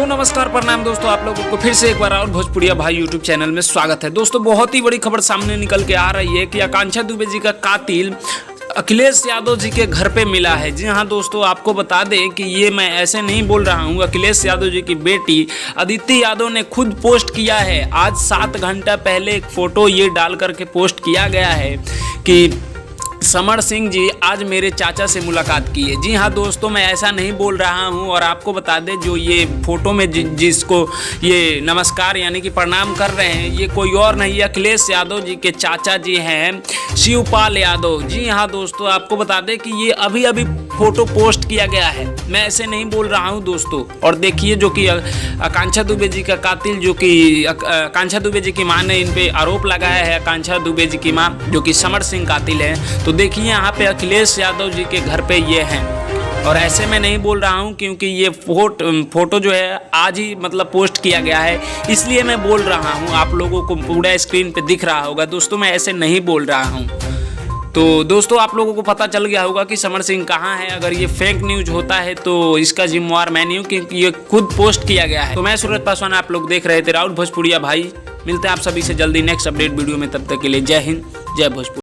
तो नमस्कार प्रणाम दोस्तों, आप लोगों को फिर से एक बार और भोजपुरिया भाई यूट्यूब चैनल में स्वागत है। दोस्तों बहुत ही बड़ी खबर सामने निकल के आ रही है कि आकांक्षा दुबे जी का कातिल अखिलेश यादव जी के घर पे मिला है। जी हाँ दोस्तों, आपको बता दें कि ये मैं ऐसे नहीं बोल रहा हूँ। अखिलेश यादव जी की बेटी अदिति यादव ने खुद पोस्ट किया है। आज 7 घंटा पहले एक फ़ोटो ये डाल करके पोस्ट किया गया है कि समर सिंह जी आज मेरे चाचा से मुलाकात की है। जी हाँ दोस्तों, मैं ऐसा नहीं बोल रहा हूँ। और आपको बता दें, जो ये फ़ोटो में जिसको ये नमस्कार यानी कि प्रणाम कर रहे हैं, ये कोई और नहीं, अखिलेश यादव जी के चाचा जी हैं, शिवपाल यादव। जी हाँ दोस्तों, आपको बता दें कि ये अभी अभी फ़ोटो पोस्ट किया गया है। मैं ऐसे नहीं बोल रहा हूँ दोस्तों। और देखिए, जो कि आकांक्षा दुबे जी का कातिल, जो कि आकांक्षा दुबे जी की माँ ने इन पे आरोप लगाया है, आकांक्षा दुबे जी की माँ जो कि समर सिंह कातिल है। तो देखिए यहाँ पे अखिलेश यादव जी के घर पे ये हैं। और ऐसे मैं नहीं बोल रहा हूँ, क्योंकि ये फोटो जो है आज ही मतलब पोस्ट किया गया है, इसलिए मैं बोल रहा हूँ। आप लोगों को पूरा स्क्रीन पे दिख रहा होगा दोस्तों, मैं ऐसे नहीं बोल रहा हूँ। तो दोस्तों आप लोगों को पता चल गया होगा कि समर सिंह कहाँ है। अगर ये फेक न्यूज होता है तो इसका जिम्मेवार मैं नहीं हूँ, क्योंकि ये खुद पोस्ट किया गया है। तो मैं सूरज पासवान, आप लोग देख रहे थे राउत भोजपुरिया भाई। मिलते हैं आप सभी से जल्दी नेक्स्ट अपडेट वीडियो में। तब तक के लिए जय हिंद, जय भोजपुर।